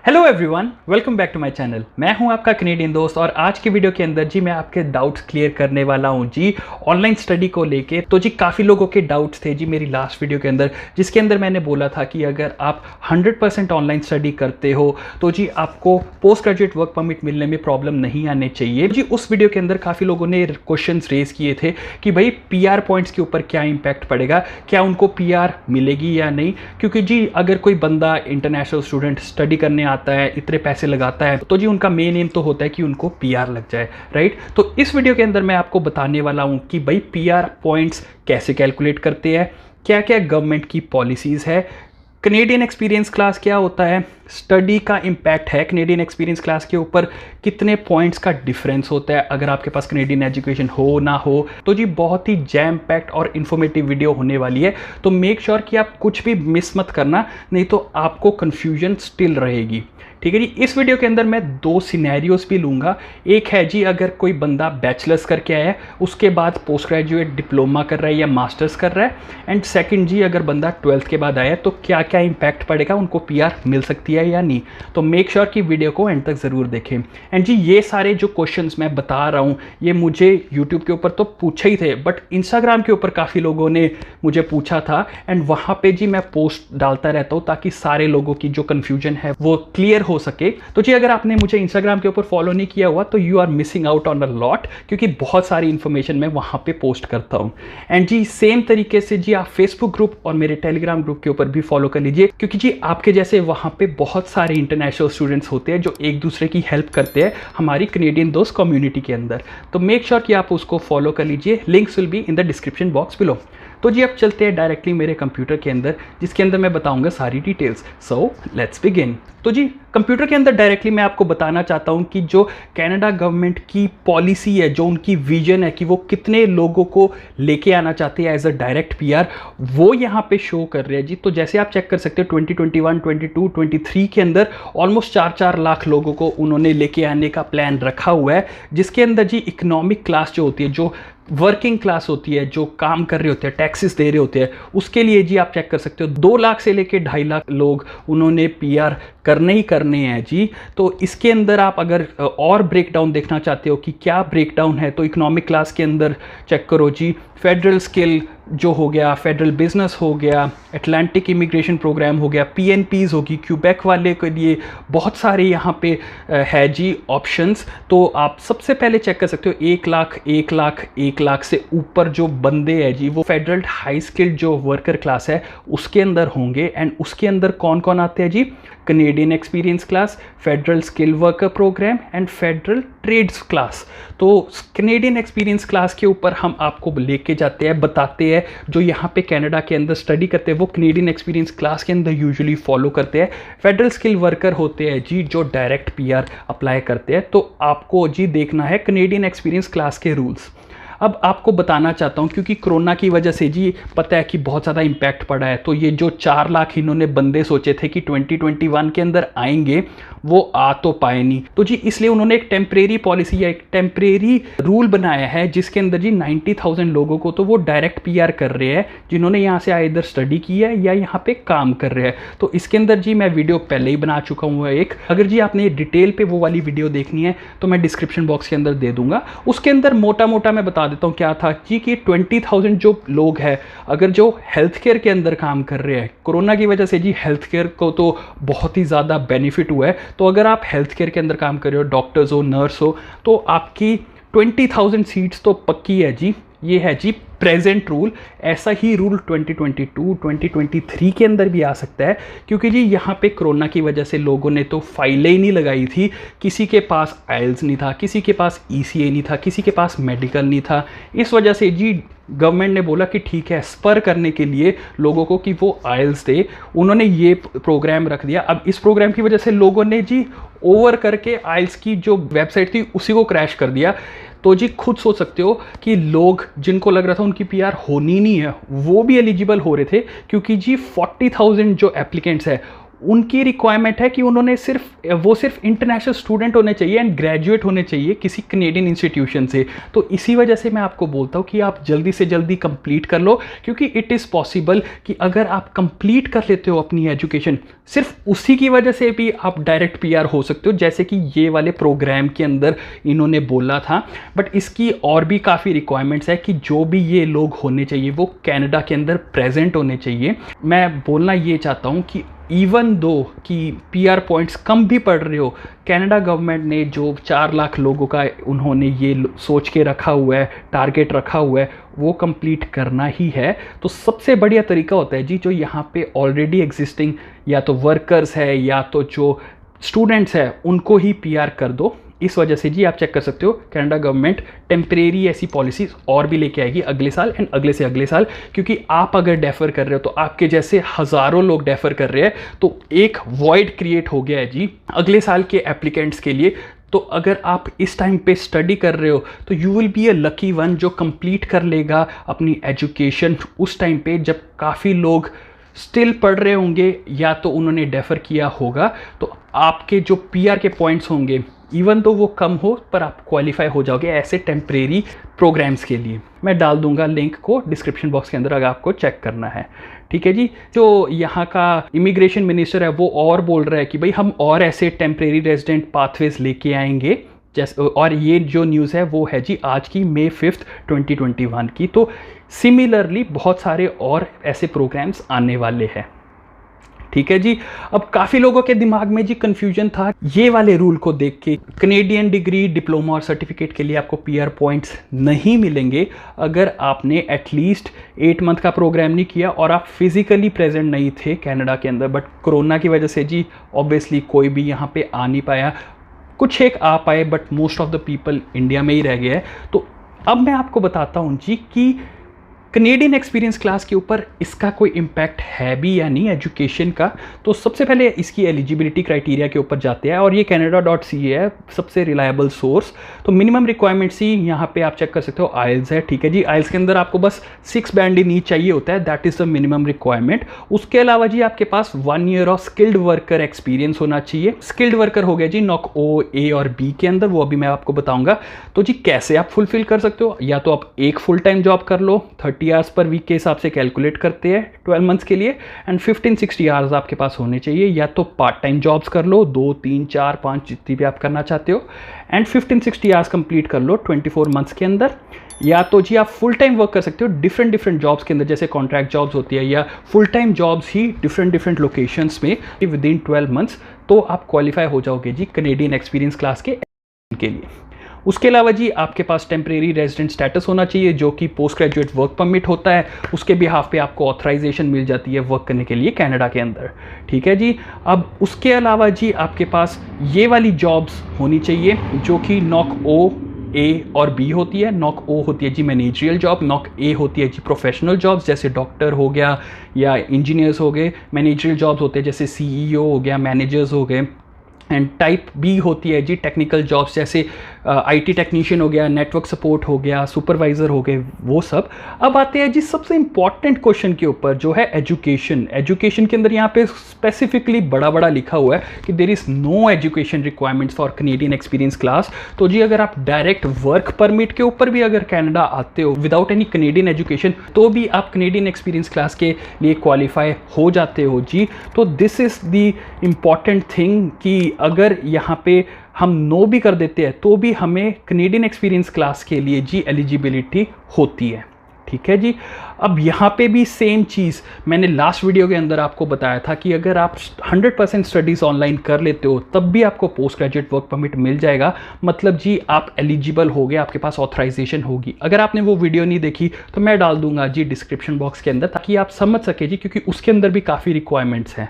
Hello everyone, welcome back to my channel. मैं हूं आपका कनेडियन दोस्त और आज की वीडियो के अंदर जी मैं आपके डाउट्स क्लियर करने वाला हूं जी ऑनलाइन स्टडी को लेके। तो जी काफ़ी लोगों के डाउट्स थे जी मेरी लास्ट वीडियो के अंदर, जिसके अंदर मैंने बोला था कि अगर आप 100% ऑनलाइन स्टडी करते हो तो जी आपको पोस्ट ग्रेजुएट वर्क परमिट मिलने में प्रॉब्लम नहीं आने चाहिए। जी उस वीडियो के अंदर काफ़ी लोगों ने क्वेश्चन रेज किए थे कि भाई PR पॉइंट्स के ऊपर क्या इम्पैक्ट पड़ेगा, क्या उनको PR मिलेगी या नहीं। क्योंकि जी अगर कोई बंदा इंटरनेशनल स्टूडेंट स्टडी करने आता है, इतने पैसे लगाता है, तो जी उनका मेन एम तो होता है कि उनको PR लग जाए, राइट। तो इस वीडियो के अंदर मैं आपको बताने वाला हूं कि भाई PR पॉइंट्स कैसे कैलकुलेट करते हैं, क्या क्या गवर्नमेंट की पॉलिसीज है, कनेडियन एक्सपीरियंस क्लास क्या होता है, स्टडी का इम्पैक्ट है कनेडियन एक्सपीरियंस क्लास के ऊपर, कितने पॉइंट्स का डिफरेंस होता है अगर आपके पास कनेडियन एजुकेशन हो ना हो। तो जी बहुत ही जैम पैक्ड और इन्फॉर्मेटिव वीडियो होने वाली है, तो मेक श्योर कि आप कुछ भी मिस मत करना, नहीं तो आपको कन्फ्यूजन स्टिल रहेगी। ठीक है जी। इस वीडियो के अंदर मैं दो सिनेरियोज भी लूँगा। एक है जी अगर कोई बंदा बैचलर्स करके आया है, उसके बाद पोस्ट ग्रेजुएट डिप्लोमा कर रहा है या मास्टर्स कर रहा है, एंड सेकंड जी अगर बंदा 12th के बाद आया है तो क्या क्या इम्पैक्ट पड़ेगा, उनको PR मिल सकती है या नहीं। तो मेक श्योर कि वीडियो को एंड तक ज़रूर देखें। एंड जी ये सारे जो क्वेश्चंस मैं बता रहा हूँ ये मुझे यूट्यूब के ऊपर तो पूछे ही थे, बट इंस्टाग्राम के ऊपर काफ़ी लोगों ने मुझे पूछा था, एंड वहाँ पर जी मैं पोस्ट डालता रहता हूँ ताकि सारे लोगों की जो कन्फ्यूजन है वो क्लियर हो सके। तो जी अगर आपने मुझे इंस्टाग्राम के ऊपर फॉलो नहीं किया हुआ तो you are missing out on a lot, क्योंकि बहुत सारी इंफॉर्मेशन मैं वहां पे पोस्ट करता हूं। एंड जी सेम तरीके से जी आप फेसबुक ग्रुप और मेरे टेलीग्राम ग्रुप के ऊपर भी फॉलो कर लीजिए, क्योंकि जी आपके जैसे वहां पे बहुत सारे इंटरनेशनल स्टूडेंट्स होते हैं जो एक दूसरे की हेल्प करते हैं हमारी कनेडियन दोस्त कम्युनिटी के अंदर। तो मेक श्योर कि आप उसको फॉलो कर लीजिए, links will be in the description box below. तो जी अब चलते हैं डायरेक्टली मेरे कंप्यूटर के अंदर, जिसके अंदर मैं बताऊंगा सारी डिटेल्स। So let's begin. तो जी कंप्यूटर के अंदर डायरेक्टली मैं आपको बताना चाहता हूं कि जो कनाडा गवर्नमेंट की पॉलिसी है, जो उनकी विजन है कि वो कितने लोगों को लेके आना चाहते हैं एज अ डायरेक्ट PR, वो यहाँ पे शो कर रहे हैं जी। तो जैसे आप चेक कर सकते हो 2021, 22, 23 के अंदर ऑलमोस्ट 4-4 लाख लोगों को उन्होंने लेके आने का प्लान रखा हुआ है, जिसके अंदर जी इकोनॉमिक क्लास जो होती है, जो वर्किंग क्लास होती है, जो काम कर रहे होते हैं, टैक्सेस दे रहे होते हैं, उसके लिए जी आप चेक कर सकते हो 2 लाख से लेके 2.5 लाख लोग उन्होंने PR करने ही करने हैं जी। तो इसके अंदर आप अगर और ब्रेकडाउन देखना चाहते हो कि क्या ब्रेकडाउन है, तो इकोनॉमिक क्लास के अंदर चेक करो जी, फेडरल स्किल जो हो गया, फेडरल बिजनेस हो गया, अटलांटिक इमिग्रेशन प्रोग्राम हो गया, PNPs होगी, क्यूबेक वाले के लिए बहुत सारे यहाँ पे है जी ऑप्शंस। तो आप सबसे पहले चेक कर सकते हो 1 लाख, 1 लाख, 1 लाख से ऊपर जो बंदे हैं जी वो फेडरल हाई स्किल्ड जो वर्कर क्लास है उसके अंदर होंगे। एंड उसके अंदर कौन कौन आते हैं जी, Canadian experience class, federal skill worker programme and federal trades class. तो कनेडियन एक्सपीरियंस क्लास के ऊपर हम आपको लेके जाते हैं, बताते हैं जो यहाँ पे कनाडा के अंदर स्टडी करते हैं वो कनेडियन एक्सपीरियंस क्लास के अंदर यूजुअली फॉलो करते हैं। फेडरल स्किल वर्कर होते हैं जी जो डायरेक्ट PR अप्लाई करते हैं। तो आपको जी देखना है कनेडियन एक्सपीरियंस क्लास के रूल्स। अब आपको बताना चाहता हूँ, क्योंकि कोरोना की वजह से जी पता है कि बहुत ज़्यादा इम्पैक्ट पड़ा है, तो ये जो 4 लाख इन्होंने बंदे सोचे थे कि 2021 के अंदर आएंगे वो आ तो पाए नहीं। तो जी इसलिए उन्होंने एक टेम्परेरी पॉलिसी या एक टेम्परेरी रूल बनाया है, जिसके अंदर जी 90,000 लोगों को तो वो डायरेक्ट PR कर रहे हैं जिन्होंने यहाँ से इधर स्टडी की है या यहाँ पे काम कर रहे हैं। तो इसके अंदर जी मैं वीडियो पहले ही बना चुका हूँ एक, अगर जी आपने डिटेल पे वो वाली वीडियो देखनी है तो मैं डिस्क्रिप्शन बॉक्स के अंदर दे दूंगा। उसके अंदर मोटा मोटा मैं बता देता हूँ क्या था जी कि 20,000 जो लोग हैं अगर जो हेल्थ केयर के अंदर काम कर रहे हैं, कोरोना की वजह से जी हेल्थ केयर को तो बहुत ही ज़्यादा बेनिफिट हुआ है। तो अगर आप हेल्थ केयर के अंदर काम कर रहे हो, डॉक्टर्स हो, नर्स हो, तो आपकी 20,000 सीट्स तो पक्की है जी। ये है जी प्रेजेंट रूल। ऐसा ही रूल 2022, 2023 के अंदर भी आ सकता है, क्योंकि जी यहाँ पे कोरोना की वजह से लोगों ने तो फाइलें ही नहीं लगाई थी, किसी के पास IELTS नहीं था, किसी के पास ECA नहीं था, किसी के पास मेडिकल नहीं था। इस वजह से जी गवर्नमेंट ने बोला कि ठीक है, स्पर करने के लिए लोगों को कि वो IELTS दे, उन्होंने ये प्रोग्राम रख दिया। अब इस प्रोग्राम की वजह से लोगों ने जी ओवर करके IELTS की जो वेबसाइट थी उसी को क्रैश कर दिया। तो जी खुद सोच सकते हो कि लोग जिनको लग रहा था उनकी PR होनी नहीं है वो भी एलिजिबल हो रहे थे, क्योंकि जी 40,000 जो एप्लीकेंट्स है उनकी रिक्वायरमेंट है कि उन्होंने सिर्फ इंटरनेशनल स्टूडेंट होने चाहिए एंड ग्रेजुएट होने चाहिए किसी कनेडियन इंस्टीट्यूशन से। तो इसी वजह से मैं आपको बोलता हूँ कि आप जल्दी से जल्दी कंप्लीट कर लो, क्योंकि इट इज़ पॉसिबल कि अगर आप कंप्लीट कर लेते हो अपनी एजुकेशन, सिर्फ उसी की वजह से भी आप डायरेक्ट पीआर हो सकते हो, जैसे कि ये वाले प्रोग्राम के अंदर इन्होंने बोला था। बट इसकी और भी काफ़ी रिक्वायरमेंट्स है कि जो भी ये लोग होने चाहिए वो कनाडा के अंदर प्रेजेंट होने चाहिए। मैं बोलना ये चाहता हूँ कि इवन दो कि पीआर पॉइंट्स कम भी पड़ रहे हो, कनाडा गवर्नमेंट ने जो 4 लाख लोगों का उन्होंने ये सोच के रखा हुआ है, टारगेट रखा हुआ है, वो कंप्लीट करना ही है। तो सबसे बढ़िया तरीका होता है जी, जो यहाँ पे ऑलरेडी एग्जिस्टिंग या तो वर्कर्स है या तो जो स्टूडेंट्स है उनको ही पीआर कर दो। इस वजह से जी आप चेक कर सकते हो कनाडा गवर्नमेंट टेम्परेरी ऐसी पॉलिसीज और भी लेके आएगी अगले साल एंड अगले से अगले साल, क्योंकि आप अगर डेफर कर रहे हो तो आपके जैसे हज़ारों लोग डेफर कर रहे हैं, तो एक वॉइड क्रिएट हो गया है जी अगले साल के एप्लीकेंट्स के लिए। तो अगर आप इस टाइम पे स्टडी कर रहे हो तो you will be a lucky one जो कंप्लीट कर लेगा अपनी एजुकेशन उस टाइम पे जब काफ़ी लोग स्टिल पढ़ रहे होंगे या तो उन्होंने डेफर किया होगा। तो आपके जो पीआर के पॉइंट्स होंगे इवन तो वो कम हो, पर आप क्वालिफाई हो जाओगे ऐसे टेम्परेरी प्रोग्राम्स के लिए। मैं डाल दूंगा लिंक को डिस्क्रिप्शन बॉक्स के अंदर अगर आपको चेक करना है। ठीक है जी। जो यहाँ का इमिग्रेशन मिनिस्टर है वो और बोल रहा है कि भाई हम और ऐसे टेम्परेरी रेजिडेंट पाथवेज लेके आएंगे, जैसे, और ये जो न्यूज़ है वो है जी आज की May 5, 2021 की। तो सिमिलरली बहुत सारे और ऐसे प्रोग्राम्स आने वाले हैं। ठीक है जी। अब काफ़ी लोगों के दिमाग में जी कन्फ्यूजन था ये वाले रूल को देख के, कनेडियन डिग्री, डिप्लोमा और सर्टिफिकेट के लिए आपको पीआर पॉइंट्स नहीं मिलेंगे अगर आपने एटलीस्ट 8 मंथ का प्रोग्राम नहीं किया और आप फिजिकली प्रेजेंट नहीं थे कनाडा के अंदर। बट कोरोना की वजह से जी ऑब्वियसली कोई भी यहाँ पे आ नहीं पाया, कुछ एक आ पाए but most of the people India में ही रह गए हैं। तो अब मैं आपको बताता हूँ जी कि कनेडियन एक्सपीरियंस क्लास के ऊपर इसका कोई इम्पैक्ट है भी या नहीं एजुकेशन का। तो सबसे पहले इसकी एलिजिबिलिटी क्राइटेरिया के ऊपर जाते हैं, और ये canada.ca है सबसे रिलायबल सोर्स। तो मिनिमम रिक्वायरमेंट्स ही यहाँ पे आप चेक कर सकते हो, आइल्स है। ठीक है जी। आइल्स के अंदर आपको बस 6 बैंड ही चाहिए होता है, that is the minimum requirement. उसके अलावा जी आपके पास 1 year of skilled worker experience होना चाहिए। स्किल्ड वर्कर हो गया जी NOC O, A और B के अंदर, वो अभी मैं आपको बताऊंगा। तो जी कैसे आप फुलफिल कर सकते हो, या तो आप एक फुल टाइम जॉब कर लो, 30 आवर्स पर वीक के हिसाब से कैलकुलेट करते हैं 12 मंथ्स के लिए, एंड 15-60 आवर्स आपके पास होने चाहिए। या तो पार्ट टाइम जॉब्स कर लो, 2, 3, 4, 5 जितनी भी आप करना चाहते हो, एंड 15-60 आवर्स कंप्लीट कर लो 24 मंथ्स के अंदर। या तो जी आप फुल टाइम वर्क कर सकते हो डिफरेंट जॉब्स के अंदर, जैसे कॉन्ट्रैक्ट जॉब्स होती है या फुल टाइम जॉब्स ही डिफरेंट लोकेशंस में विद इन 12 मंथ्स। तो आप क्वालिफाई हो जाओगे जी कनेडियन एक्सपीरियंस क्लास के लिए। उसके अलावा जी आपके पास टेम्परेरी रेजिडेंट स्टेटस होना चाहिए, जो कि पोस्ट ग्रेजुएट वर्क परमिट होता है। उसके बिहाफ पे आपको ऑथराइजेशन मिल जाती है वर्क करने के लिए कनाडा के अंदर। ठीक है जी। अब उसके अलावा जी आपके पास ये वाली जॉब्स होनी चाहिए जो कि NOC O, A और B होती है। NOC O होती है जी मैनेजरियल जॉब, NOC A होती है जी प्रोफेशनल जॉब्स, जैसे डॉक्टर हो गया या इंजीनियर्स हो गए। मैनेजरियल जॉब्स होते हैं जैसे CEO हो गया, मैनेजर्स हो गए। एंड टाइप B होती है जी टेक्निकल जॉब्स, जैसे IT टेक्नीशियन हो गया, नेटवर्क सपोर्ट हो गया, सुपरवाइज़र हो गए, वो सब। अब आते हैं जी सबसे इंपॉर्टेंट क्वेश्चन के ऊपर, जो है एजुकेशन। एजुकेशन के अंदर यहाँ पे स्पेसिफिकली बड़ा लिखा हुआ है कि there is no education requirements for Canadian experience class. तो जी अगर आप डायरेक्ट वर्क परमिट के ऊपर भी अगर कनाडा आते हो विदाउट एनी कनेडियन एजुकेशन, तो भी आप कनेडियन एक्सपीरियंस क्लास के लिए क्वालिफाई हो जाते हो जी। तो this is the important thing कि अगर यहाँ पे हम नो भी कर देते हैं तो भी हमें कनेडियन एक्सपीरियंस क्लास के लिए जी एलिजिबिलिटी होती है। ठीक है जी। अब यहाँ पे भी सेम चीज़ मैंने लास्ट वीडियो के अंदर आपको बताया था कि अगर आप 100% स्टडीज़ ऑनलाइन कर लेते हो तब भी आपको पोस्ट ग्रेजुएट वर्क परमिट मिल जाएगा। मतलब जी आप एलिजिबल हो गए, आपके पास ऑथराइजेशन होगी। अगर आपने वो वीडियो नहीं देखी तो मैं डाल दूंगा जी डिस्क्रिप्शन बॉक्स के अंदर, ताकि आप समझ सके जी, क्योंकि उसके अंदर भी काफ़ी रिक्वायरमेंट्स हैं।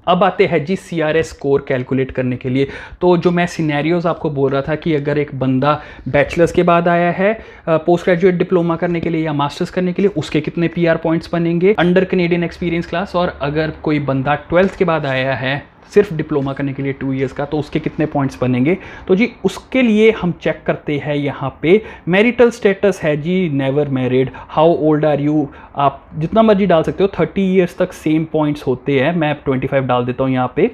अब आते हैं जी CRS स्कोर कैलकुलेट करने के लिए। तो जो मैं सिनेरियोज आपको बोल रहा था कि अगर एक बंदा बैचलर्स के बाद आया है पोस्ट ग्रेजुएट डिप्लोमा करने के लिए या मास्टर्स करने के लिए, उसके कितने PR पॉइंट्स बनेंगे अंडर कनेडियन एक्सपीरियंस क्लास। और अगर कोई बंदा 12th के बाद आया है सिर्फ डिप्लोमा करने के लिए 2 इयर्स का, तो उसके कितने पॉइंट्स बनेंगे। तो जी उसके लिए हम चेक करते हैं यहाँ पे मैरिटल स्टेटस है जी never married, how old are you, आप जितना मर्जी डाल सकते हो, 30 इयर्स तक सेम पॉइंट्स होते हैं, मैं 25 डाल देता हूँ यहाँ पे,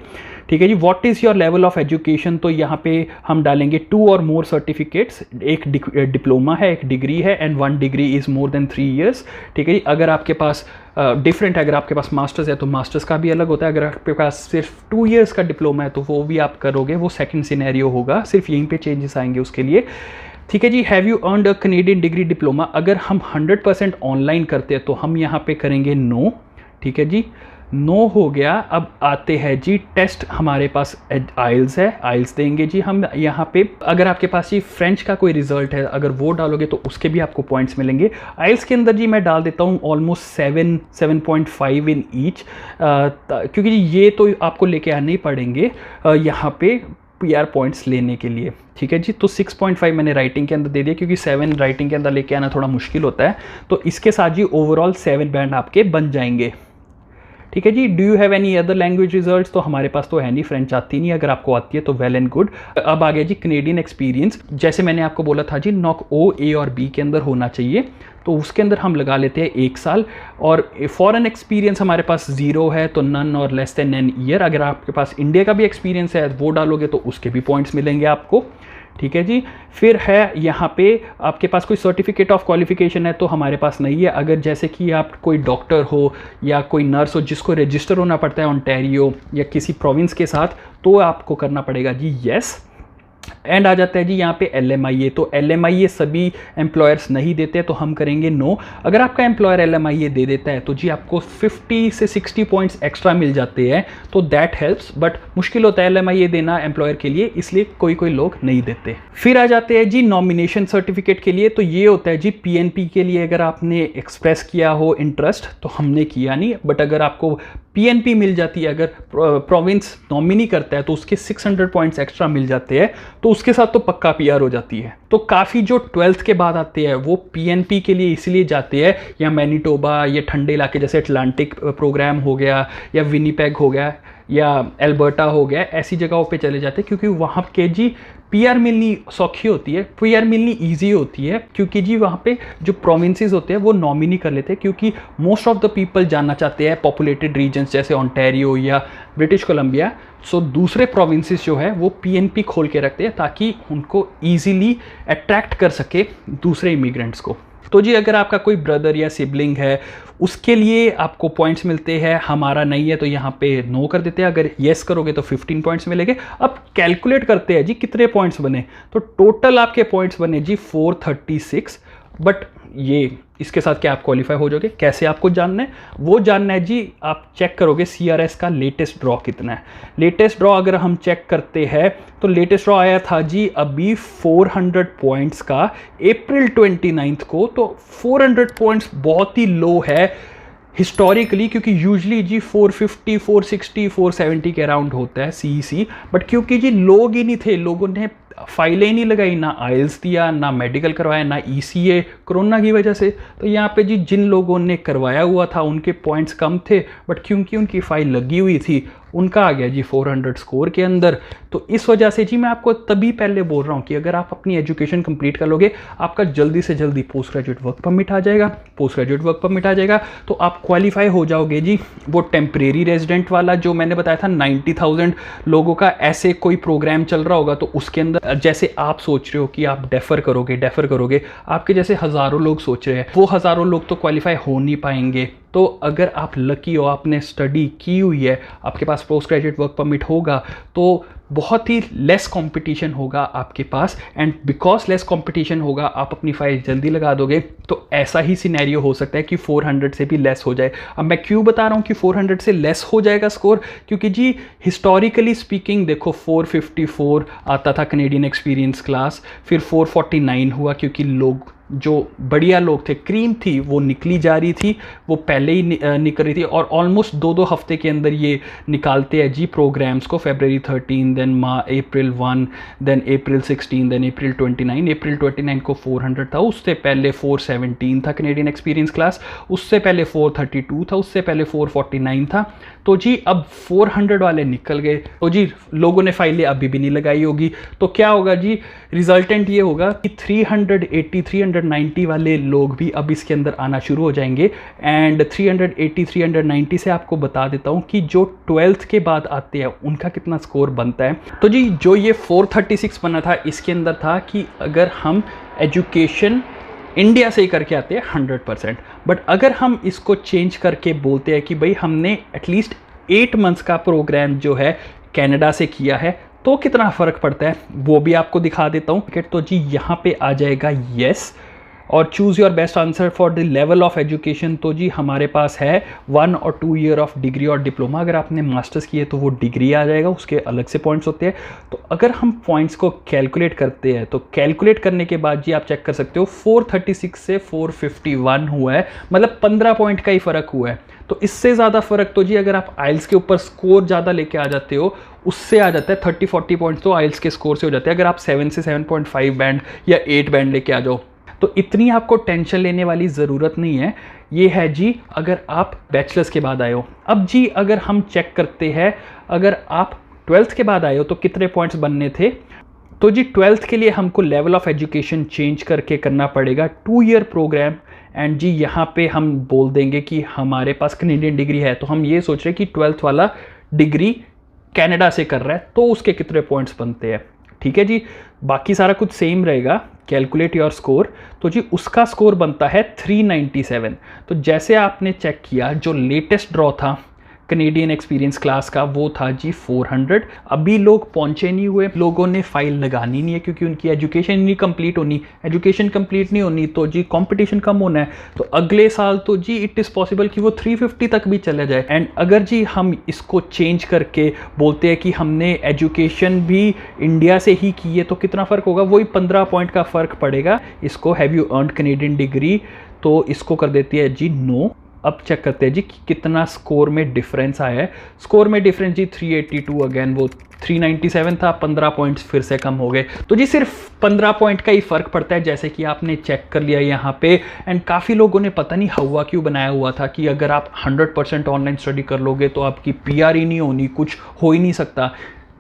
ठीक है जी। What is your level of education, तो यहाँ पे हम डालेंगे 2 और मोर सर्टिफिकेट्स, एक डिप्लोमा है, एक डिग्री है, and 1 degree is more than 3 years, ठीक है जी। अगर आपके पास डिफरेंट है, अगर आपके पास मास्टर्स है तो मास्टर्स का भी अलग होता है, अगर आपके पास सिर्फ 2 इयर्स का डिप्लोमा है तो वो भी आप करोगे, वो सेकंड सिनेरियो होगा, सिर्फ यहीं पे चेंजेस आएंगे उसके लिए, ठीक है जी। Have you earned a Canadian degree diploma, अगर हम 100% ऑनलाइन करते हैं तो हम यहाँ पे करेंगे नो, ठीक है जी, नो हो गया। अब आते हैं जी टेस्ट, हमारे पास आइल्स है, आइल्स देंगे जी हम यहाँ पे। अगर आपके पास जी फ्रेंच का कोई रिजल्ट है, अगर वो डालोगे तो उसके भी आपको पॉइंट्स मिलेंगे। आइल्स के अंदर जी मैं डाल देता हूँ ऑलमोस्ट 7.5 इन ईच, क्योंकि ये तो आपको लेके आने ही पड़ेंगे यहाँ पे PR पॉइंट्स लेने के लिए, ठीक है जी। तो 6.5 मैंने राइटिंग के अंदर दे दिया, क्योंकि 7 राइटिंग के अंदर लेके आना थोड़ा मुश्किल होता है, तो इसके साथ जी ओवरऑल 7 बैंड आपके बन जाएंगे, ठीक है जी। Do you have any other language results, तो हमारे पास तो है नहीं, फ्रेंच आती नहीं, अगर आपको आती है तो वेल एंड गुड। अब आ गया जी कैनेडियन एक्सपीरियंस, जैसे मैंने आपको बोला था जी नॉक O, A और B के अंदर होना चाहिए, तो उसके अंदर हम लगा लेते हैं 1 साल। और फॉरेन एक्सपीरियंस हमारे पास 0 है, तो नन और लेस देन एन ईयर। अगर आपके पास इंडिया का भी एक्सपीरियंस है वो डालोगे तो उसके भी पॉइंट्स मिलेंगे आपको, ठीक है जी। फिर है यहाँ पे आपके पास कोई सर्टिफिकेट ऑफ क्वालिफिकेशन है, तो हमारे पास नहीं है। अगर जैसे कि आप कोई डॉक्टर हो या कोई नर्स हो जिसको रजिस्टर होना पड़ता है ओंटारियो या किसी प्रोविंस के साथ, तो आपको करना पड़ेगा जी येस। एंड आ जाता है जी यहाँ पे LMIA, तो LMIA सभी एम्प्लॉयर्स नहीं देते, तो हम करेंगे नो। अगर आपका एम्प्लॉयर LMIA दे देता है तो जी आपको 50 से 60 पॉइंट्स एक्स्ट्रा मिल जाते हैं, तो दैट हेल्प्स, बट मुश्किल होता है LMIA देना एम्प्लॉयर के लिए, इसलिए कोई कोई लोग नहीं देते। फिर आ जाते हैं जी नॉमिनेशन सर्टिफिकेट के लिए, तो ये होता है जी PNP के लिए, अगर आपने एक्सप्रेस किया हो इंटरेस्ट, तो हमने किया नहीं, बट अगर आपको PNP मिल जाती है, अगर प्रोविंस नॉमिनी करता है तो उसके 600 पॉइंट्स एक्स्ट्रा मिल जाते हैं, तो उसके साथ तो पक्का PR हो जाती है। तो काफ़ी जो 12th के बाद आते हैं वो PNP के लिए इसलिए जाते हैं, या मैनीटोबा, ये ठंडे इलाके जैसे अटलांटिक प्रोग्राम हो गया, या विनीपेग हो गया, या एल्बर्टा हो गया, ऐसी जगहों पे चले जाते हैं, क्योंकि वहाँ के जी PR मिलनी सौखी होती है, PR मिलनी ईजी होती है, क्योंकि जी वहाँ पे जो प्रोविंसेस होते हैं वो नॉमिनी कर लेते हैं, क्योंकि मोस्ट ऑफ द पीपल जानना चाहते हैं पॉपुलेटेड रीजन्स जैसे ओंटारियो या ब्रिटिश कोलंबिया। सो दूसरे प्रोविंसेस जो है वो PNP खोल के रखते हैं ताकि उनको ईजीली अट्रैक्ट कर सके दूसरे इमिग्रेंट्स को। तो जी अगर आपका कोई ब्रदर या सिबलिंग है उसके लिए आपको पॉइंट्स मिलते हैं, हमारा नहीं है तो यहाँ पे नो कर देते हैं, अगर येस करोगे तो 15 पॉइंट्स मिलेंगे। अब कैलकुलेट करते हैं जी कितने पॉइंट्स बने, तो टोटल आपके पॉइंट्स बने जी 436, बट ये इसके साथ क्या आप क्वालिफाई हो जाओगे, कैसे आपको जानना है, वो जानना है जी आप चेक करोगे CRS का लेटेस्ट ड्रॉ कितना है। लेटेस्ट ड्रॉ अगर हम चेक करते हैं तो लेटेस्ट ड्रॉ आया था जी अभी 400 पॉइंट्स का अप्रैल 29 को, तो 400 पॉइंट्स बहुत ही लो है हिस्टोरिकली, क्योंकि यूजली जी 450, 460, 470 के अराउंड होता है CEC, बट क्योंकि जी लोग ही नहीं थे, लोगों ने फाइलें ही नहीं लगाई, ना आइल्स दिया, ना मेडिकल करवाया, ना ECA कोरोना की वजह से, तो यहाँ पे जी जिन लोगों ने करवाया हुआ था उनके पॉइंट्स कम थे, बट क्योंकि उनकी फाइल लगी हुई थी उनका आ गया जी 400 स्कोर के अंदर। तो इस वजह से जी मैं आपको तभी पहले बोल रहा हूँ कि अगर आप अपनी एजुकेशन कंप्लीट कर लोगे आपका जल्दी से जल्दी पोस्ट ग्रेजुएट वर्क परमिट आ जाएगा, पोस्ट ग्रेजुएट वर्क परमिट आ जाएगा तो आप क्वालिफाई हो जाओगे जी। वो टेम्परेरी रेजिडेंट वाला जो मैंने बताया था 90,000 लोगों का ऐसे कोई प्रोग्राम चल रहा होगा, तो उसके अंदर जैसे आप सोच रहे हो कि आप डेफर करोगे, आपके जैसे हज़ारों लोग सोच रहे हैं, वो हज़ारों लोग तो क्वालिफाई हो नहीं पाएंगे। तो अगर आप लकी हो, आपने स्टडी की हुई है, आपके पास पोस्ट ग्रेजुएट वर्क परमिट होगा, तो बहुत ही लेस कंपटीशन होगा आपके पास, एंड बिकॉज लेस कंपटीशन होगा आप अपनी फाइल जल्दी लगा दोगे। तो ऐसा ही सिनेरियो हो सकता है कि 400 से भी लेस हो जाए। अब मैं क्यों बता रहा हूँ कि 400 से लेस हो जाएगा स्कोर, क्योंकि जी हिस्टोरिकली स्पीकिंग देखो 454 आता था कैनेडियन एक्सपीरियंस क्लास, फिर 449 हुआ क्योंकि लोग जो बढ़िया लोग थे, क्रीम थी वो निकली जा रही थी, वो पहले ही निकल रही थी और ऑलमोस्ट 2-2 हफ्ते के अंदर ये निकालते हैं जी प्रोग्राम्स को। February 13, then April 1, then April 16, then April 29। April 29 को 400 था, उससे पहले 417 था कैनेडियन एक्सपीरियंस क्लास, उससे पहले 432 था, उससे पहले 449 था। तो जी अब 400 वाले निकल गए। तो जी लोगों ने फाइलें अभी भी नहीं लगाई होगी, तो क्या होगा जी, रिजल्टेंट ये होगा कि 380 390 वाले लोग भी अब इसके अंदर आना शुरू हो जाएंगे। एंड 380 390 से आपको बता देता हूँ कि जो 12th के बाद आते हैं उनका कितना स्कोर बनता है। तो जी जो ये 436 बना था, इसके अंदर था कि अगर हम एजुकेशन इंडिया से ही करके आते हैं 100%, बट अगर हम इसको चेंज करके बोलते हैं कि भाई हमने एटलीस्ट 8 मंथ्स का प्रोग्राम जो है कनाडा से किया है, तो कितना फ़र्क पड़ता है वो भी आपको दिखा देता हूँ। तो जी यहाँ पे आ जाएगा येस, और choose your best answer for the level of education. तो जी हमारे पास है 1 और 2 ईयर ऑफ डिग्री और डिप्लोमा। अगर आपने मास्टर्स किए तो वो डिग्री आ जाएगा, उसके अलग से पॉइंट्स होते हैं। तो अगर हम पॉइंट्स को कैलकुलेट करते हैं तो कैलकुलेट करने के बाद जी आप चेक कर सकते हो 436 से 451 हुआ है, मतलब 15 पॉइंट का ही फ़र्क हुआ है। तो इससे ज़्यादा फ़र्क तो जी अगर आप आइल्स के ऊपर स्कोर ज़्यादा लेके आ जाते हो उससे आ जाता है। 30-40 पॉइंट्स तो आइल्स के स्कोर से हो जाते हैं अगर आप 7 से 7.5 बैंड या 8 बैंड लेके आ जाओ। तो इतनी आपको टेंशन लेने वाली ज़रूरत नहीं है। ये है जी अगर आप बैचलर्स के बाद आए हो। अब जी अगर हम चेक करते हैं, अगर आप 12th के बाद आए हो तो कितने पॉइंट्स बनने थे। तो जी 12th के लिए हमको लेवल ऑफ एजुकेशन चेंज करके करना पड़ेगा 2 ईयर प्रोग्राम। एंड जी यहाँ पे हम बोल देंगे कि हमारे पास कैनेडियन डिग्री है, तो हम ये सोच रहे हैं कि 12th वाला डिग्री कनाडा से कर रहा है तो उसके कितने पॉइंट्स बनते हैं। ठीक है जी, बाकी सारा कुछ सेम रहेगा, कैलकुलेट योर स्कोर। तो जी उसका स्कोर बनता है 397। तो जैसे आपने चेक किया जो लेटेस्ट ड्रॉ था कैनेडियन एक्सपीरियंस क्लास का वो था जी 400। अभी लोग पहुंचे नहीं हुए, लोगों ने फाइल लगानी नहीं है क्योंकि उनकी एजुकेशन नहीं कंप्लीट होनी। एजुकेशन कंप्लीट नहीं होनी तो जी कंपटीशन कम होना है। तो अगले साल तो जी इट इज़ पॉसिबल कि वो 350 तक भी चले जाए। एंड अगर जी हम इसको चेंज करके बोलते हैं कि हमने एजुकेशन भी इंडिया से ही की है तो कितना फ़र्क होगा, वही 15 पॉइंट का फ़र्क पड़ेगा। इसको have you earned Canadian degree, तो इसको कर देती है जी नो। अब चेक करते हैं जी कि कितना स्कोर में डिफरेंस आया है। स्कोर में डिफरेंस जी 382, अगेन वो 397 था, 15 पॉइंट्स फिर से कम हो गए। तो जी सिर्फ 15 पॉइंट का ही फ़र्क पड़ता है, जैसे कि आपने चेक कर लिया यहाँ पे। एंड काफ़ी लोगों ने पता नहीं हवा क्यों बनाया हुआ था कि अगर आप 100% ऑनलाइन स्टडी कर लोगे तो आपकी PR ही नहीं होनी, कुछ हो ही नहीं सकता।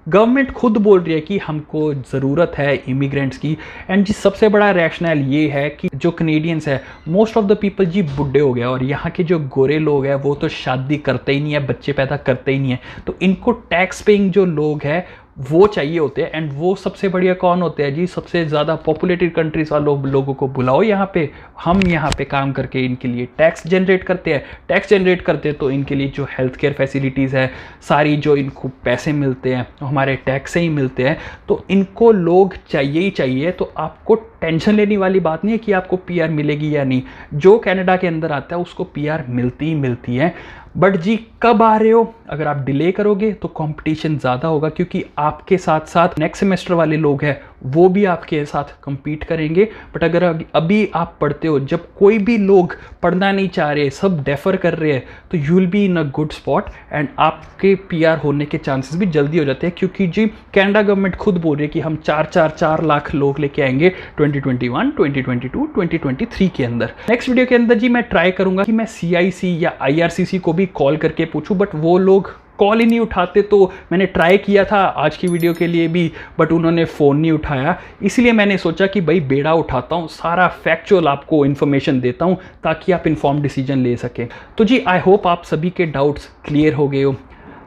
गवर्नमेंट खुद बोल रही है कि हमको ज़रूरत है इमिग्रेंट्स की। एंड जी सबसे बड़ा रैशनल ये है कि जो कनेडियंस है मोस्ट ऑफ द पीपल जी बुढ़े हो गए और यहाँ के जो गोरे लोग हैं वो तो शादी करते ही नहीं है, बच्चे पैदा करते ही नहीं है। तो इनको टैक्स पेइंग जो लोग हैं वो चाहिए होते हैं। एंड वो सबसे बढ़िया कौन होते हैं जी, सबसे ज़्यादा पॉपुलेटेड कंट्रीज वालों लोगों को बुलाओ यहाँ पे, हम यहाँ पे काम करके इनके लिए टैक्स जनरेट करते हैं। टैक्स जनरेट करते हैं तो इनके लिए जो हेल्थ केयर फैसिलिटीज़ है सारी, जो इनको पैसे मिलते हैं हमारे टैक्स से ही मिलते हैं, तो इनको लोग चाहिए ही चाहिए। तो आपको टेंशन लेने वाली बात नहीं है कि आपको PR मिलेगी या नहीं। जो कनाडा के अंदर आता है उसको PR मिलती ही मिलती है। बट जी कब आ रहे हो, अगर आप डिले करोगे तो कंपटीशन ज़्यादा होगा क्योंकि आपके साथ साथ नेक्स्ट सेमेस्टर वाले लोग हैं वो भी आपके साथ compete करेंगे। बट अगर अभी आप पढ़ते हो, जब कोई भी लोग पढ़ना नहीं चाह रहे, सब डेफर कर रहे हैं, तो you will be in a good spot and आपके PR होने के चांसेस भी जल्दी हो जाते हैं क्योंकि जी कनाडा गवर्नमेंट खुद बोल रही है कि हम 4 लाख लोग लेके आएंगे 2021, 2022, 2023 के अंदर। नेक्स्ट वीडियो के अंदर जी मैं ट्राई करूंगा कि मैं CIC या IRCC को भी कॉल करके पूछूं, बट वो लोग कॉल ही नहीं उठाते। तो मैंने ट्राई किया था आज की वीडियो के लिए भी, बट उन्होंने फ़ोन नहीं उठाया। इसलिए मैंने सोचा कि भाई बेड़ा उठाता हूँ, सारा फैक्चुअल आपको इन्फॉर्मेशन देता हूँ ताकि आप इन्फॉर्म डिसीजन ले सकें। तो जी आई होप आप सभी के डाउट्स क्लियर हो गए हो।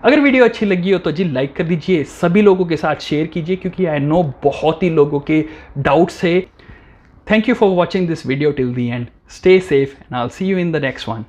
अगर वीडियो अच्छी लगी हो तो जी लाइक कर दीजिए, सभी लोगों के साथ शेयर कीजिए क्योंकि आई नो बहुत ही लोगों के डाउट्स है। Thank you for watching this video till the end. Stay safe and I'll see you in the next one.